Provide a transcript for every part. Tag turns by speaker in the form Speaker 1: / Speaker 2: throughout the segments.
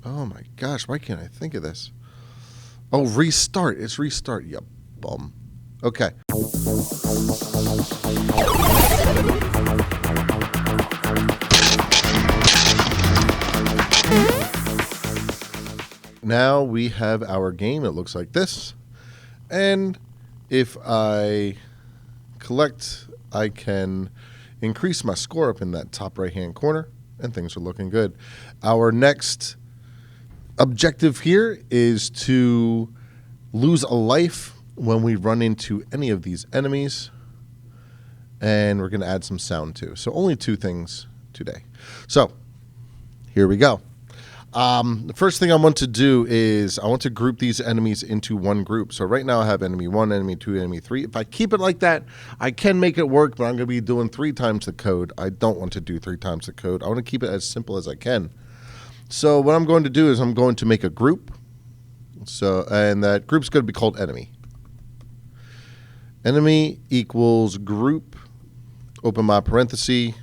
Speaker 1: Oh my gosh, why can't I think of this? Oh, restart. It's restart, you bum. Okay. Now we have our game. It looks like this. And if I collect, I can increase my score up in that top right-hand corner, and things are looking good. Our next objective here is to lose a life when we run into any of these enemies, and we're going to add some sound too. So only 2 things today. So here we go. The first thing I want to do is I want to group these enemies into one group. So right now I have enemy 1, enemy 2, enemy 3. If I keep it like that, I can make it work, but I'm going to be doing 3 times the code. I don't want to do 3 times the code. I want to keep it as simple as I can. So what I'm going to do is I'm going to make a group. And that group's going to be called enemy. Enemy equals group. Open my parenthesis.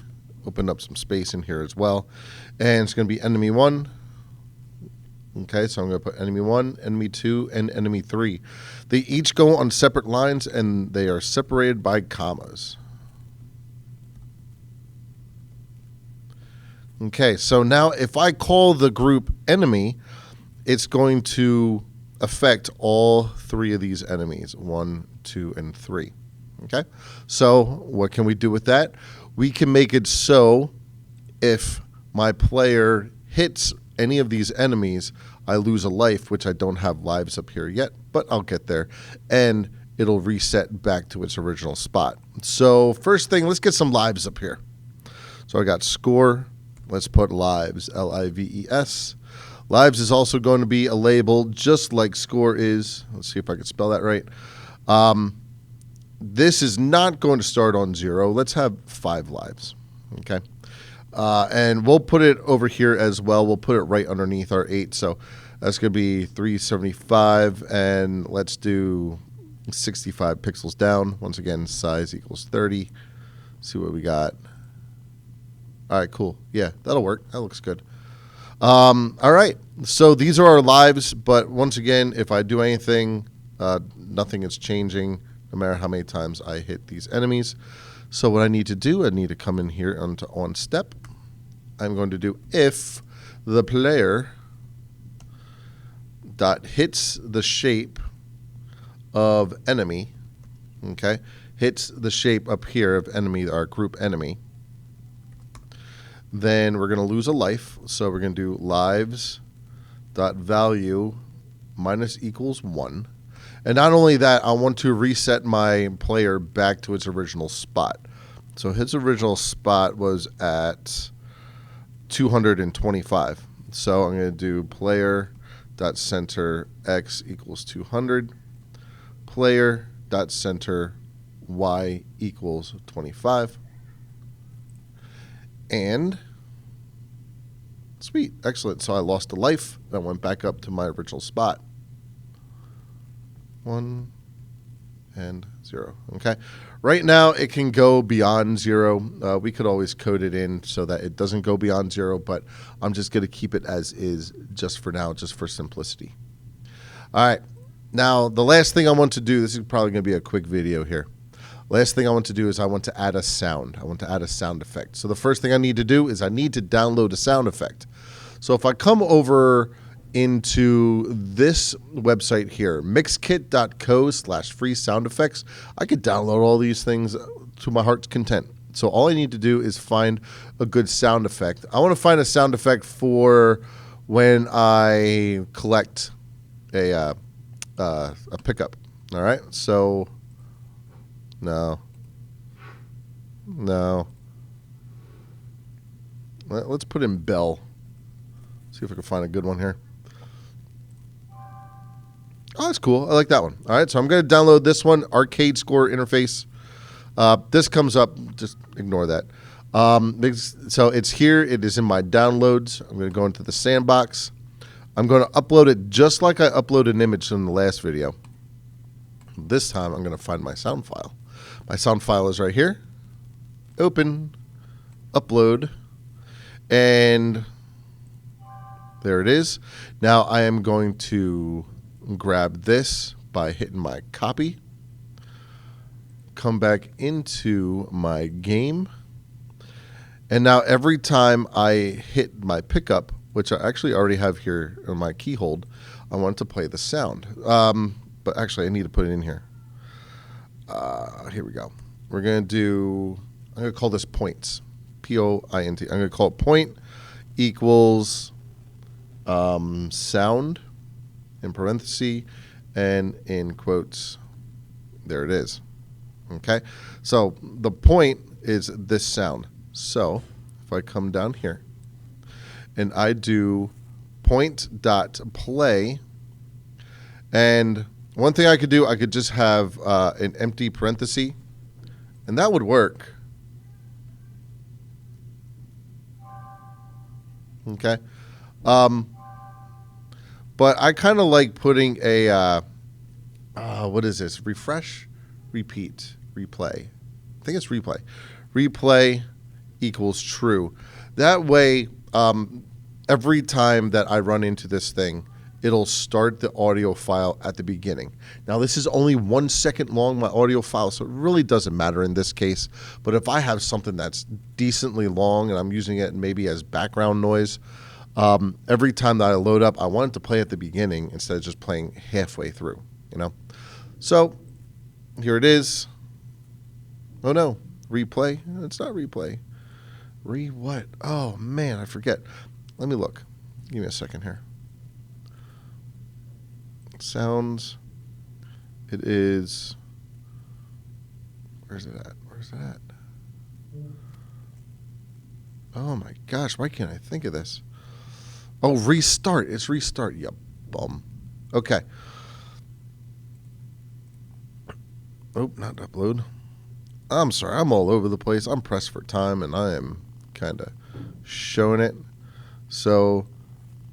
Speaker 1: Open up some space in here as well. And it's going to be enemy 1. Okay, so I'm going to put enemy 1, enemy 2, and enemy 3. They each go on separate lines, and they are separated by commas. Okay, so now if I call the group enemy, it's going to affect all 3 of these enemies, 1, 2, and 3. Okay, so what can we do with that? We can make it so if my player hits any of these enemies, I lose a life, which I don't have lives up here yet, but I'll get there, and it'll reset back to its original spot. So first thing, let's get some lives up here. So I got score. Let's put lives, L-I-V-E-S. Lives is also going to be a label just like score is. Let's see if I can spell that right. This is not going to start on 0. Let's have 5 lives, okay? And we'll put it over here as well. We'll put it right underneath our 8. So that's going to be 375. And let's do 65 pixels down. Once again, size equals 30. See what we got. All right, cool. Yeah, that'll work. That looks good. All right. So these are our lives. But once again, if I do anything, nothing is changing no matter how many times I hit these enemies. So what I need to do, I need to come in here onto onStep. I'm going to do if the player dot hits the shape of enemy, okay, hits the shape up here of enemy, our group enemy, then we're going to lose a life. So we're going to do lives dot value minus equals 1. And not only that, I want to reset my player back to its original spot. So his original spot was at 225. So I'm going to do player.center x equals 200. Player.center y equals 25. And sweet, excellent. So I lost a life. I went back up to my original spot. 1 and 0. Okay. Right now, it can go beyond 0. We could always code it in so that it doesn't go beyond 0, but I'm just going to keep it as is just for now, just for simplicity. All right. Now, the last thing I want to do, this is probably going to be a quick video here. Last thing I want to do is I want to add a sound. I want to add a sound effect. So the first thing I need to do is I need to download a sound effect. So if I come over into this website here, mixkit.co/free sound effects, I could download all these things to my heart's content. So all I need to do is find a good sound effect. I want to find a sound effect for when I collect a pickup. All right, so no. Let's put in bell. See if I can find a good one here. Oh, that's cool. I like that one. All right, so I'm going to download this one, arcade score interface. This comes up. Just ignore that. So it's here. It is in my downloads. I'm going to go into the sandbox. I'm going to upload it just like I uploaded an image in the last video. This time, I'm going to find my sound file. My sound file is right here. Open, upload, and There it is. Now I am going to grab this by hitting my copy, come back into my game, and now every time I hit my pickup, which I actually already have here on my key hold, I want to play the sound. But actually I need to put it in here. Here we go. We're going to call this points. P-O-I-N-T. I'm going to call it point equals sound in parentheses and in quotes. There it is. Okay. So the point is this sound. So if I come down here and I do point.play, and one thing I could do, I could just have an empty parenthesis, and that would work. Okay. But I kind of like putting a, what is this? Refresh, repeat, replay. I think it's replay. Replay equals true. That way, every time that I run into this thing, it'll start the audio file at the beginning. Now, this is only 1 second long, my audio file, so it really doesn't matter in this case. But if I have something that's decently long and I'm using it maybe as background noise, every time that I load up, I want it to play at the beginning instead of just playing halfway through, you know? So here it is. Oh, no. Replay. It's not replay. What? Oh, man, I forget. Let me look. Give me a second here. Sounds. It is. Where's it at? Oh, my gosh. Why can't I think of this? Oh, restart. It's restart. You bum. Okay. Oh, not upload. I'm sorry. I'm all over the place. I'm pressed for time, and I am kind of showing it. So,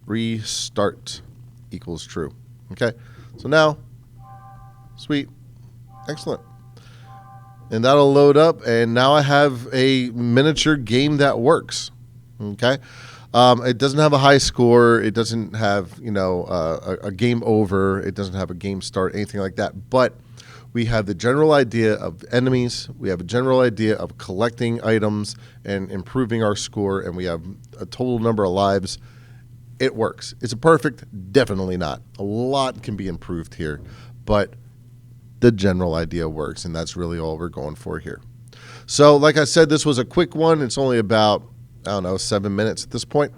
Speaker 1: restart equals true. Okay. So now, sweet. Excellent. And that'll load up, and now I have a miniature game that works. Okay. It doesn't have a high score. It doesn't have, a game over. It doesn't have a game start, anything like that. But we have the general idea of enemies. We have a general idea of collecting items and improving our score. And we have a total number of lives. It works. Is it perfect? Definitely not. A lot can be improved here. But the general idea works. And that's really all we're going for here. So like I said, this was a quick one. It's only about 7 minutes at this point.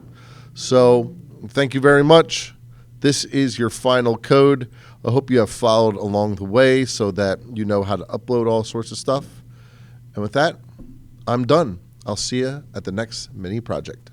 Speaker 1: So thank you very much. This is your final code. I hope you have followed along the way so that you know how to upload all sorts of stuff. And with that, I'm done. I'll see you at the next mini project.